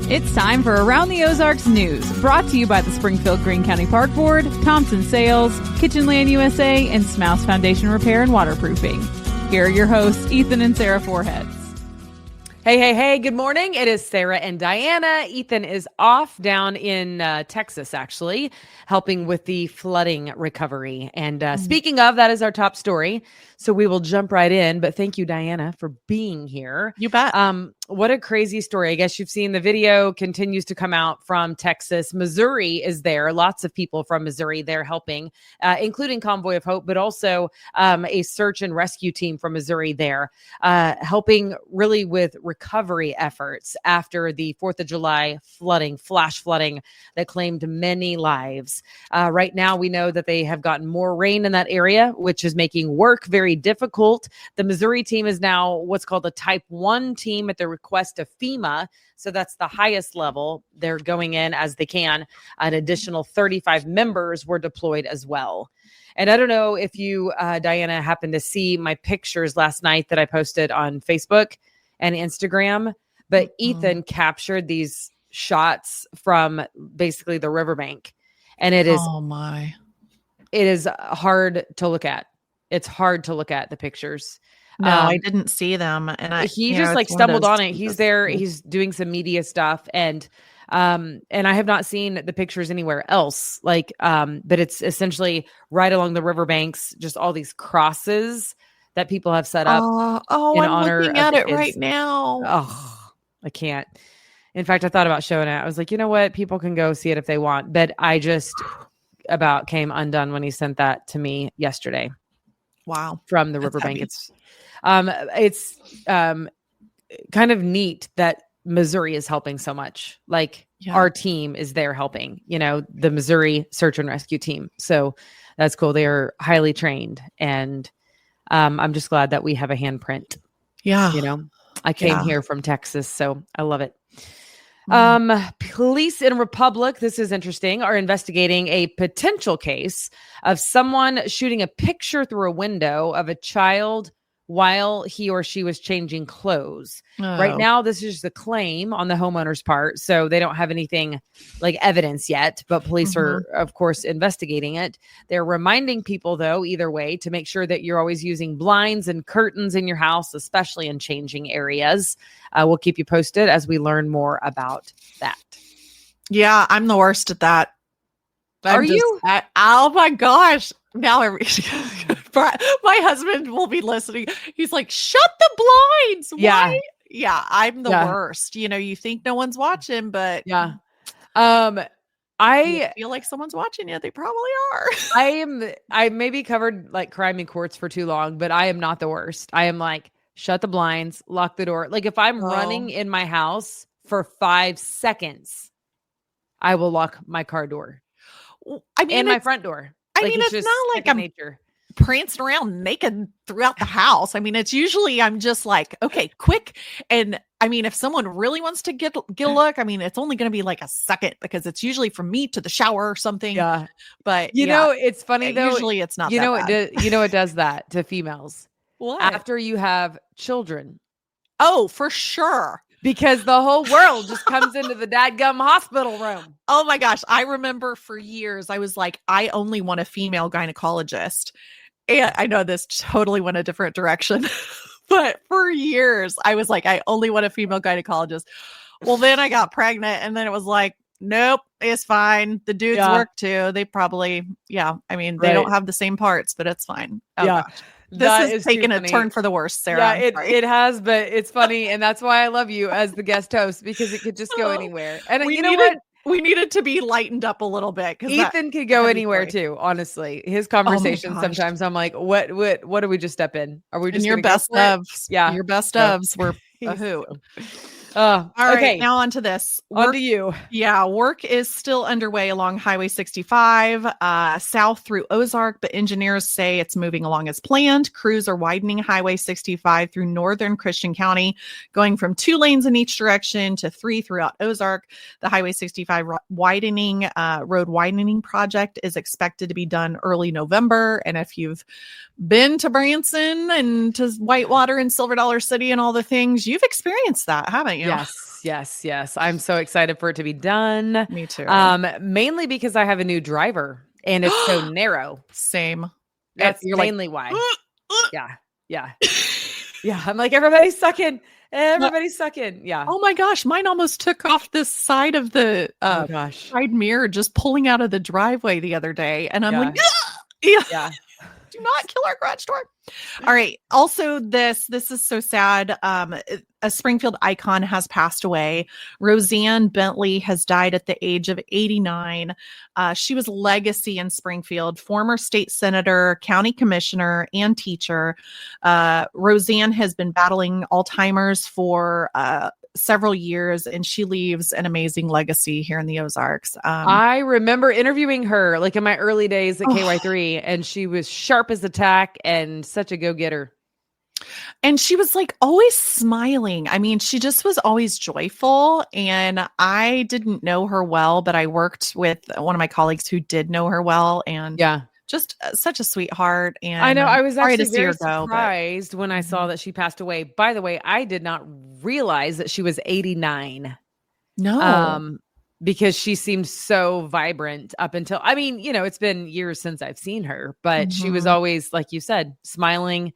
It's time for Around the Ozarks News, brought to you by the Springfield Greene County Park Board, Thompson Sales, Kitchenland USA, and Smouse Foundation Repair and Waterproofing. Here are your hosts, Ethan and Sarah Foreheads. Hey, good morning. It is Sarah and Diana. Ethan is off down in Texas, actually, helping with the flooding recovery. And speaking of, that is our top story. So we will jump right in. But thank you, Diana, for being here. You bet. What a crazy story. I guess you've seen the video continues to come out from Texas. Missouri is there. Lots of people from Missouri there helping, including Convoy of Hope, but also a search and rescue team from Missouri there, helping really with recovery efforts after the 4th of July flooding, flash flooding that claimed many lives. Right now, we know that they have gotten more rain in that area, which is making work very difficult. The Missouri team is now what's called a Type 1 team at the request of FEMA. So that's the highest level. They're going in as they can. An additional 35 members were deployed as well. And I don't know if you, Diana, happened to see my pictures last night that I posted on Facebook and Instagram, but Ethan captured these shots from basically the riverbank. And it is, it is hard to look at. It's hard to look at the pictures. No, I didn't see them. And he just like stumbled on it. He's there. He's doing some media stuff. And I have not seen the pictures anywhere else. Like, but it's essentially right along the riverbanks, just all these crosses that people have set up. I'm looking at it right now. Oh, I can't. In fact, I thought about showing it. I was like, you know what? People can go see it if they want. But I just about came undone when he sent that to me yesterday. Wow. From the riverbank. It's kind of neat that Missouri is helping so much. Like our team is there helping, the Missouri search and rescue team. So that's cool. They are highly trained. And I'm just glad that we have a handprint. Yeah. I came here from Texas, so I love it. Police in Republic, this is interesting, are investigating a potential case of someone shooting a picture through a window of a child while he or she was changing clothes. Right now, this is just a claim on the homeowner's part, so they don't have anything like evidence yet, but police are, of course, investigating it. They're reminding people, though, either way, to make sure that you're always using blinds and curtains in your house, especially in changing areas. We'll keep you posted as we learn more about that. Yeah, I'm the worst at that. Are you? Oh my gosh. Now my husband will be listening. He's like, shut the blinds. Yeah. Why? Yeah, I'm the worst. You think no one's watching, but I feel like someone's watching you. They probably are. I may be covered like crime in courts for too long, but I am not the worst. I am like, shut the blinds, lock the door. Like if I'm running in my house for 5 seconds, I will lock my car door. And my front door. It's not like I'm prancing around naked throughout the house. It's usually I'm just like, okay, quick. And if someone really wants to get a look, it's only going to be like a second because it's usually from me to the shower or something. Yeah. But it's funny though. Usually it's not it does that to females. What? After you have children. Oh, for sure. Because the whole world just comes into the dadgum hospital room. Oh my gosh. I remember for years, I was like, I only want a female gynecologist. And I know this totally went a different direction, but for years I was like, I only want a female gynecologist. Well, then I got pregnant and then it was like, nope, it's fine. The dudes work too. They probably, they don't have the same parts, but it's fine. Oh, gosh. This is taking a turn for the worse, Sarah. Yeah, it has, but it's funny. And that's why I love you as the guest host, because it could just go anywhere. And we needed to be lightened up a little bit. Ethan could go anywhere too, honestly. His conversations, sometimes I'm like, what do we just step in? Are we just your best ofs? Yeah. Your best ofs were a hoot. All right, okay. Now on to this. On to you. Yeah, work is still underway along Highway 65 south through Ozark, but engineers say it's moving along as planned. Crews are widening Highway 65 through northern Christian County, going from 2 lanes in each direction to 3 throughout Ozark. The Highway 65 road widening project is expected to be done early November. And if you've been to Branson and to Whitewater and Silver Dollar City and all the things, you've experienced that, haven't you? Yes. I'm so excited for it to be done. Me too. Mainly because I have a new driver and it's so narrow. Same. That's You're mainly why. Yeah. I'm like, everybody's sucking. Yeah. Oh my gosh, mine almost took off this side of the Oh gosh. side mirror just pulling out of the driveway the other day. And I'm like, Yeah. do not kill our garage door. All right. Also, this is so sad. A Springfield icon has passed away. Roseanne Bentley has died at the age of 89. She was legacy in Springfield, former state senator, county commissioner, and teacher. Roseanne has been battling Alzheimer's for several years, and she leaves an amazing legacy here in the Ozarks. I remember interviewing her like in my early days at KY3, and she was sharp as a tack and such a go-getter. And she was like always smiling. I mean, she just was always joyful. And I didn't know her well, but I worked with one of my colleagues who did know her well. And just such a sweetheart. And I know I was sorry actually to see her go, surprised when I saw that she passed away. By the way, I did not realize that she was 89. No. Because she seemed so vibrant up until, I mean, you know, it's been years since I've seen her, but she was always, like you said, smiling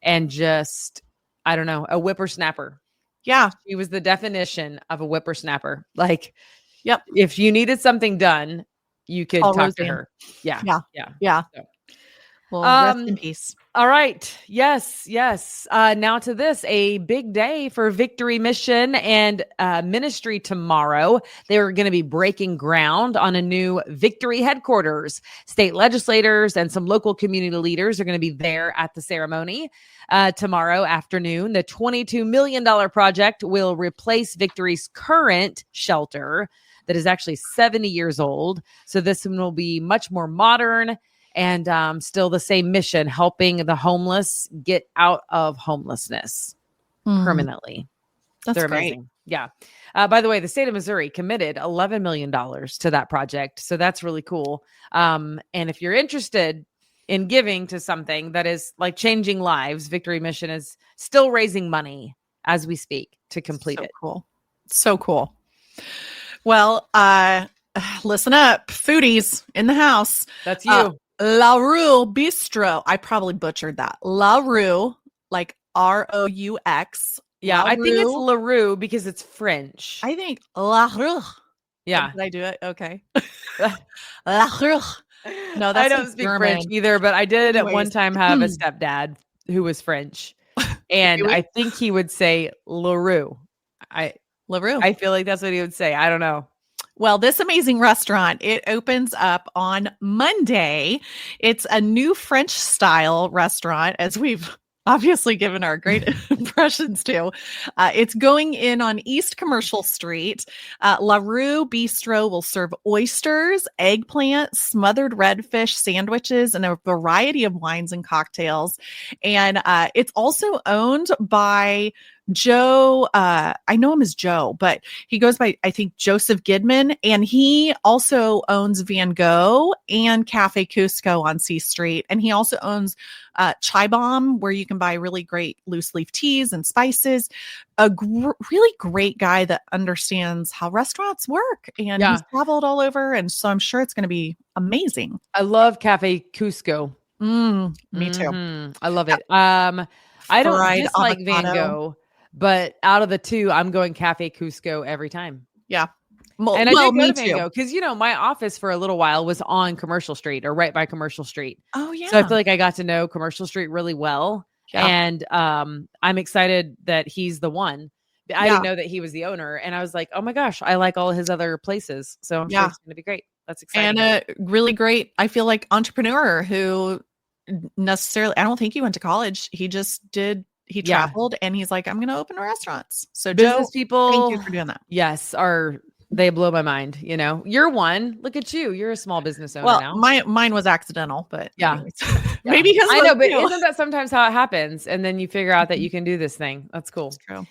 and just, I don't know, a whippersnapper. Yeah. She was the definition of a whippersnapper. Like, yep. If you needed something done, you could talk to her. Yeah. So. Well, rest in peace. All right. Yes. Now to this, a big day for Victory Mission and Ministry tomorrow. They're going to be breaking ground on a new Victory headquarters. State legislators and some local community leaders are going to be there at the ceremony tomorrow afternoon. The $22 million project will replace Victory's current shelter that is actually 70 years old. So this one will be much more modern and still the same mission, helping the homeless get out of homelessness permanently. They're great. Amazing. Yeah. By the way, the state of Missouri committed $11 million to that project. So that's really cool. And if you're interested in giving to something that is like changing lives, Victory Mission is still raising money as we speak to complete it. Cool. So cool. Well, listen up, foodies in the house. That's you. La Rue Bistro. I probably butchered that. La Rue, like R-O-U-X. Yeah, I think it's La Rue because it's French. I think La Rue. Yeah. Did I do it? Okay. La Rue. No, I don't speak German. French either, but I did at one time have a stepdad who was French. And I think he would say La Rue. La Rue. I feel like that's what he would say. I don't know. Well, this amazing restaurant, it opens up on Monday. It's a new French style restaurant, as we've obviously given our great impressions to. It's going in on East Commercial Street. La Rue Bistro will serve oysters, eggplant, smothered redfish sandwiches, and a variety of wines and cocktails. And it's also owned by Joe, I know him as Joe, but he goes by, I think, Joseph Gidman, and he also owns Van Gogh and Cafe Cusco on C Street. And he also owns Chai Bomb, where you can buy really great loose leaf teas and spices. A really great guy that understands how restaurants work, and he's traveled all over. And so I'm sure it's going to be amazing. I love Cafe Cusco. Me too. I love it. I don't dislike Van Gogh. But out of the two, I'm going Cafe Cusco every time. Yeah. And I do go to Van Gogh because, you know, my office for a little while was on Commercial Street or right by Commercial Street. Oh, yeah. So I feel like I got to know Commercial Street really well. Yeah. And I'm excited that he's the one. I didn't know that he was the owner. And I was like, oh my gosh, I like all his other places. So I'm sure it's going to be great. That's exciting. And a really great, I feel like, entrepreneur who necessarily, I don't think he went to college. He just did. He traveled and he's like, I'm going to open restaurants. So business people, thank you for doing that. Yes. They blow my mind. You know, you're one. Look at you. You're a small business owner now. Mine was accidental, but maybe because I know, but isn't that sometimes how it happens? And then you figure out that you can do this thing. That's cool. That's true.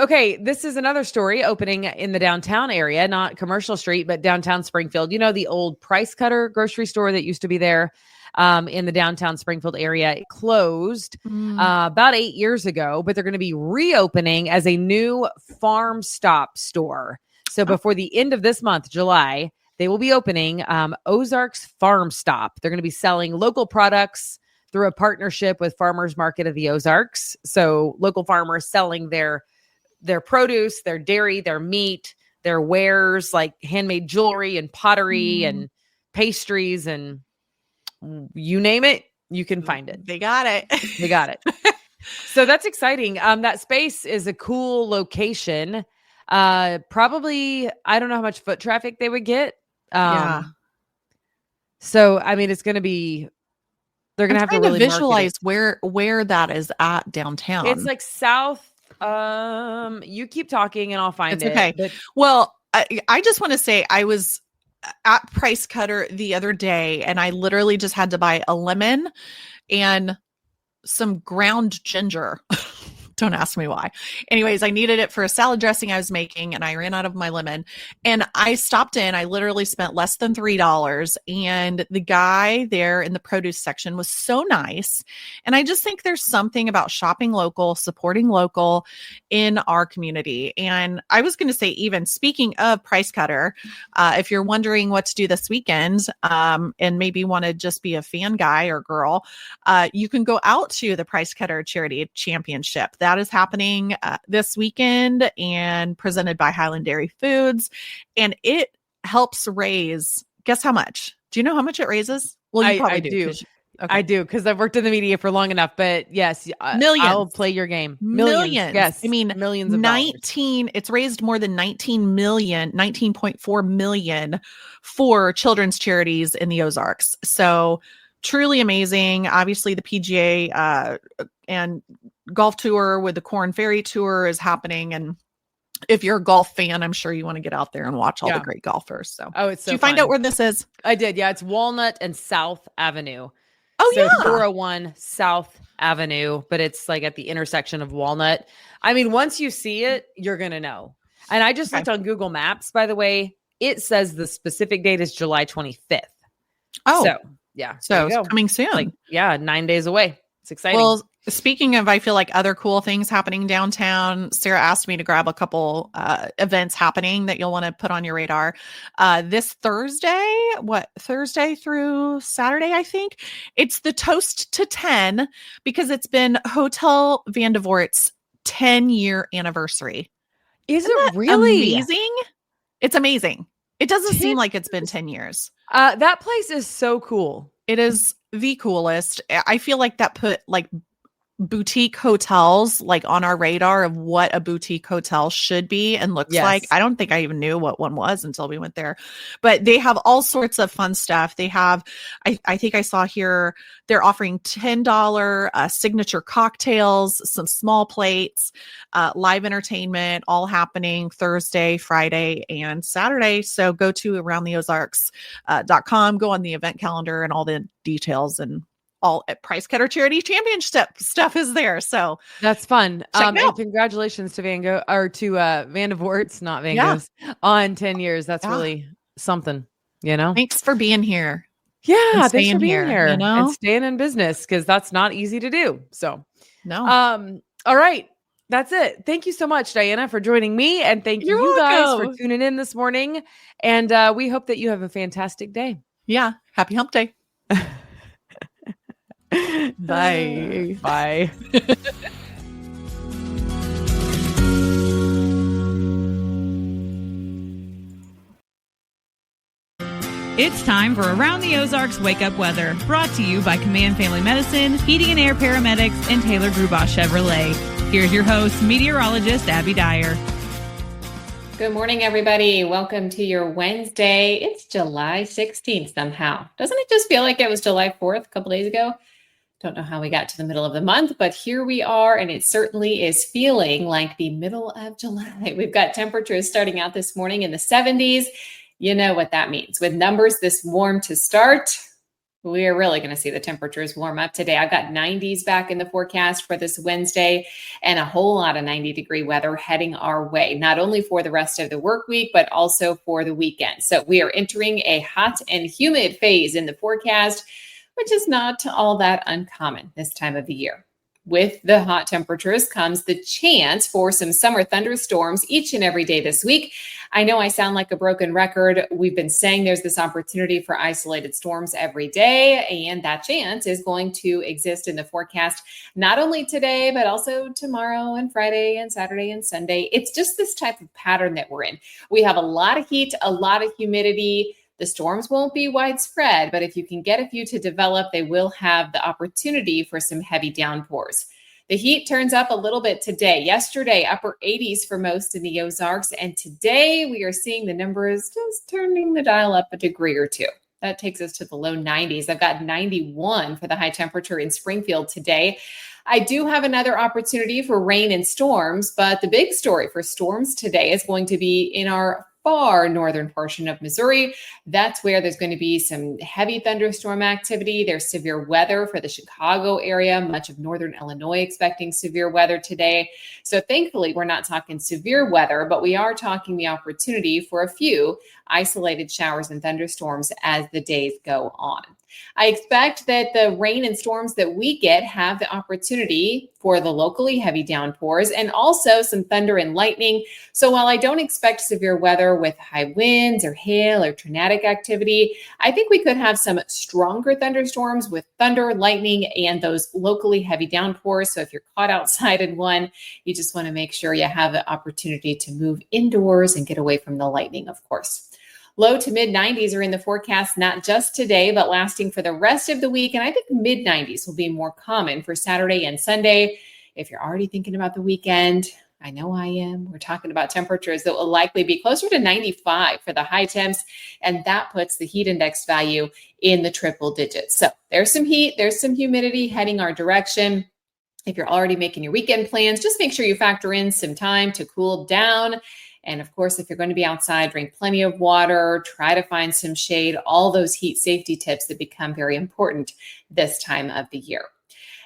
Okay. This is another story opening in the downtown area, not Commercial Street, but downtown Springfield. You know, the old Price Cutter grocery store that used to be there. in the downtown Springfield area. It closed about 8 years ago, but they're going to be reopening as a new Farm Stop store. So before the end of this month, July, they will be opening Ozarks Farm Stop. They're going to be selling local products through a partnership with Farmers Market of the Ozarks. So local farmers selling their produce, their dairy, their meat, their wares like handmade jewelry and pottery and pastries and you name it, you can find it. They got it. They got it. So that's exciting. That space is a cool location. Probably, I don't know how much foot traffic they would get. So, I mean, it's going to be, they're going to have to really visualize where that is at downtown. It's like south. You keep talking and I'll find it. Okay. But well, I just want to say I was at Price Cutter the other day and I literally just had to buy a lemon and some ground ginger. Don't ask me why. Anyways, I needed it for a salad dressing I was making and I ran out of my lemon and I stopped in. I literally spent less than $3 and the guy there in the produce section was so nice. And I just think there's something about shopping local, supporting local in our community. And I was going to say, even speaking of Price Cutter, if you're wondering what to do this weekend and maybe want to just be a fan guy or girl, you can go out to the Price Cutter Charity Championship. That is happening this weekend and presented by Highland Dairy Foods. And it helps raise, guess how much? Do you know how much it raises? Well, you probably do. Okay. I do because I've worked in the media for long enough, but yes, millions. I'll play your game. Millions. Yes. I mean, millions of dollars. It's raised more than 19.4 million for children's charities in the Ozarks. So truly amazing. Obviously the PGA and golf tour with the Corn Ferry Tour is happening. And if you're a golf fan, I'm sure you want to get out there and watch all the great golfers. So, it's so did you find out where this is? I did. Yeah. It's Walnut and South Avenue. Oh, so yeah. 401 South Avenue, but it's like at the intersection of Walnut. I mean, once you see it, you're going to know. And I just looked on Google Maps, by the way. It says the specific date is July 25th. Oh, so yeah. So it's coming soon. Like, 9 days away. It's exciting. Well, speaking of, I feel like other cool things happening downtown, Sarah asked me to grab a couple events happening that you'll want to put on your radar. This Thursday through Saturday, I think. It's the Toast to 10 because it's been Hotel Vandevoort's 10-year anniversary. Isn't it really amazing? It's amazing. It doesn't seem like it's been 10 years. That place is so cool. It is the coolest. I feel like that put like boutique hotels like on our radar of what a boutique hotel should be and looks like. I don't think I even knew what one was until we went there, but they have all sorts of fun stuff. They have, I think I saw here, they're offering $10 signature cocktails, some small plates, live entertainment, all happening Thursday, Friday, and Saturday. So go to aroundtheozarks.com, go on the event calendar and all the details and all at Price Cutter Charity Championship stuff is there. So that's fun. And congratulations to Vandevoorts, not Van Goghs, on 10 years. That's really something, you know? Thanks for being here. Yeah. Thanks for being here you know? And staying in business because that's not easy to do. So, no. All right. That's it. Thank you so much, Diana, for joining me. And thank you guys for tuning in this morning. And we hope that you have a fantastic day. Yeah. Happy hump day. Bye. Bye. It's time for Around the Ozarks Wake Up Weather, brought to you by Command Family Medicine, Heating and Air Paramedics, and Taylor Grubaugh Chevrolet. Here's your host, meteorologist Abby Dyer. Good morning, everybody. Welcome to your Wednesday. It's July 16th somehow. Doesn't it just feel like it was July 4th a couple days ago? Don't know how we got to the middle of the month, but here we are, and it certainly is feeling like the middle of July. We've got temperatures starting out this morning in the 70s. You know what that means. With numbers this warm to start, we're really going to see the temperatures warm up today. I've got 90s back in the forecast for this Wednesday and a whole lot of 90-degree weather heading our way, not only for the rest of the work week, but also for the weekend. So we are entering a hot and humid phase in the forecast, which is not all that uncommon this time of the year. With the hot temperatures comes the chance for some summer thunderstorms each and every day this week. I know I sound like a broken record. We've been saying there's this opportunity for isolated storms every day, and that chance is going to exist in the forecast not only today, but also tomorrow and Friday and Saturday and Sunday. It's just this type of pattern that we're in. We have a lot of heat, a lot of humidity. The storms won't be widespread, but if you can get a few to develop, they will have the opportunity for some heavy downpours. The heat turns up a little bit today. Yesterday, upper 80s for most in the Ozarks, and today we are seeing the numbers just turning the dial up a degree or two. That takes us to the low 90s. I've got 91 for the high temperature in Springfield today. I do have another opportunity for rain and storms, but the big story for storms today is going to be in our far northern portion of Missouri. That's where there's going to be some heavy thunderstorm activity. There's severe weather for the Chicago area, much of northern Illinois expecting severe weather today. So thankfully, we're not talking severe weather, but we are talking the opportunity for a few isolated showers and thunderstorms as the days go on. I expect that the rain and storms that we get have the opportunity for the locally heavy downpours and also some thunder and lightning. So while I don't expect severe weather with high winds or hail or tornadic activity, I think we could have some stronger thunderstorms with thunder, lightning, and those locally heavy downpours. So if you're caught outside in one, you just want to make sure you have the opportunity to move indoors and get away from the lightning, of course. Low to mid 90s are in the forecast, not just today, but lasting for the rest of the week. And I think mid 90s will be more common for Saturday and Sunday. If you're already thinking about the weekend, I know I am. We're talking about temperatures that will likely be closer to 95 for the high temps. And that puts the heat index value in the triple digits. So there's some heat, there's some humidity heading our direction. If you're already making your weekend plans, just make sure you factor in some time to cool down. And of course, if you're going to be outside, drink plenty of water, try to find some shade, all those heat safety tips that become very important this time of the year.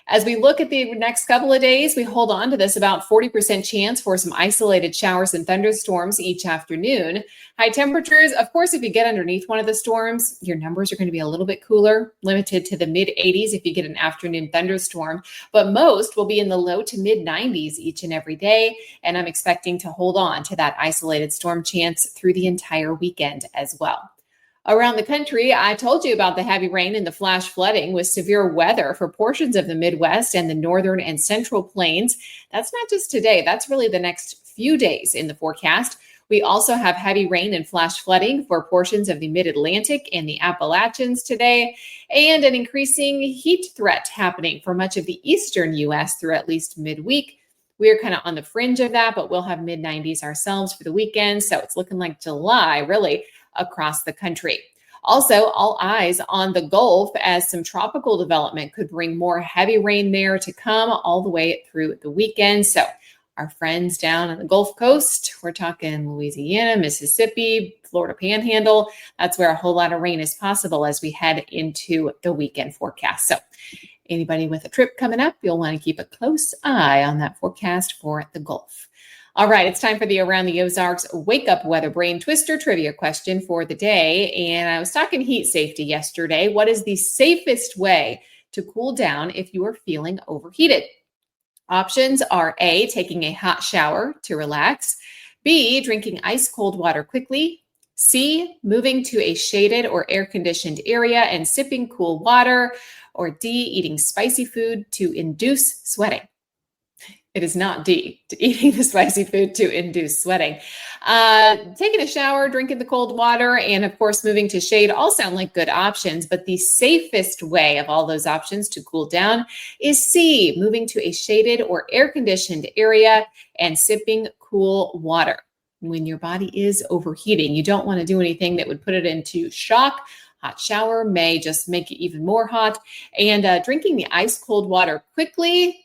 As we look at the next couple of days, we hold on to this about 40% chance for some isolated showers and thunderstorms each afternoon. High temperatures, of course, if you get underneath one of the storms, your numbers are going to be a little bit cooler, limited to the mid 80s if you get an afternoon thunderstorm, but most will be in the low to mid 90s each and every day. And I'm expecting to hold on to that isolated storm chance through the entire weekend as well. Around the country, I told you about the heavy rain and the flash flooding with severe weather for portions of the Midwest and the northern and central plains. That's not just today, that's really the next few days in the forecast. We also have heavy rain and flash flooding for portions of the mid-Atlantic and the Appalachians today, and an increasing heat threat happening for much of the eastern U.S. through at least midweek. We're kind of on the fringe of that, but we'll have mid-90s ourselves for the weekend, so it's looking like July, really, across the country. Also, all eyes on the Gulf as some tropical development could bring more heavy rain there to come all the way through the weekend. So our friends down on the Gulf Coast, we're talking Louisiana, Mississippi, Florida Panhandle. That's where a whole lot of rain is possible as we head into the weekend forecast. So anybody with a trip coming up, you'll want to keep a close eye on that forecast for the Gulf. All right, it's time for the Around the Ozarks Wake Up Weather Brain Twister trivia question for the day. And I was talking heat safety yesterday. What is the safest way to cool down if you are feeling overheated? Options are A, taking a hot shower to relax, B, drinking ice cold water quickly, C, moving to a shaded or air-conditioned area and sipping cool water, or D, eating spicy food to induce sweating. It is not D, to eating the spicy food to induce sweating. Taking a shower, drinking the cold water, and of course, moving to shade all sound like good options, but the safest way of all those options to cool down is C, moving to a shaded or air-conditioned area and sipping cool water. When your body is overheating, you don't want to do anything that would put it into shock. Hot shower may just make it even more hot, and drinking the ice cold water quickly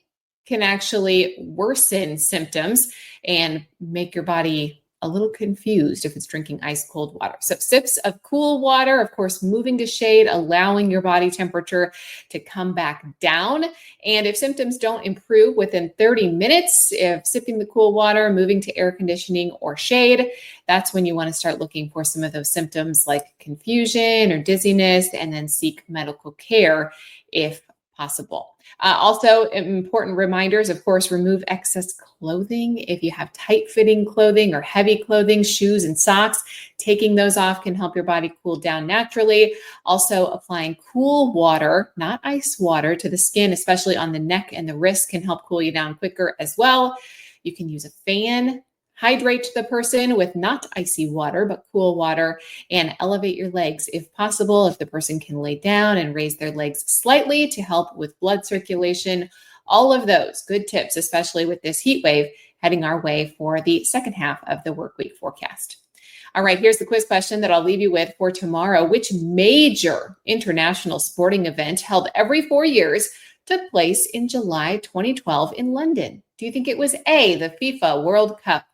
can actually worsen symptoms and make your body a little confused if it's drinking ice cold water. So sips of cool water, of course, moving to shade, allowing your body temperature to come back down. And if symptoms don't improve within 30 minutes, if sipping the cool water, moving to air conditioning or shade, that's when you want to start looking for some of those symptoms like confusion or dizziness, and then seek medical care if possible. Also, important reminders, of course, remove excess clothing. If you have tight-fitting clothing or heavy clothing, shoes and socks, taking those off can help your body cool down naturally. Also, applying cool water, not ice water, to the skin, especially on the neck and the wrist, can help cool you down quicker as well. You can use a fan. Hydrate the person with not icy water, but cool water, and elevate your legs if possible. If the person can lay down and raise their legs slightly to help with blood circulation, all of those good tips, especially with this heat wave heading our way for the second half of the work week forecast. All right, here's the quiz question that I'll leave you with for tomorrow. Which major international sporting event held every 4 years took place in July 2012 in London? Do you think it was A, the FIFA World Cup,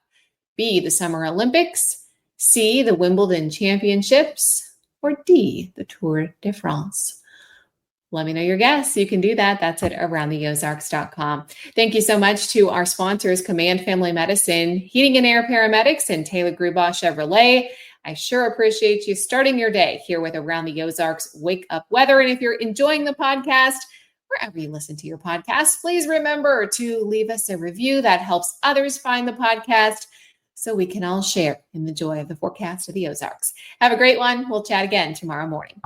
B, the Summer Olympics, C, the Wimbledon Championships, or D, the Tour de France? Let me know your guess. You can do that. That's at aroundtheozarks.com. Thank you so much to our sponsors, Command Family Medicine, Heating and Air Paramedics, and Taylor Grubaugh Chevrolet. I sure appreciate you starting your day here with Around the Ozarks Wake Up Weather. And if you're enjoying the podcast, wherever you listen to your podcast, please remember to leave us a review. That helps others find the podcast, so we can all share in the joy of the forecast of the Ozarks. Have a great one. We'll chat again tomorrow morning.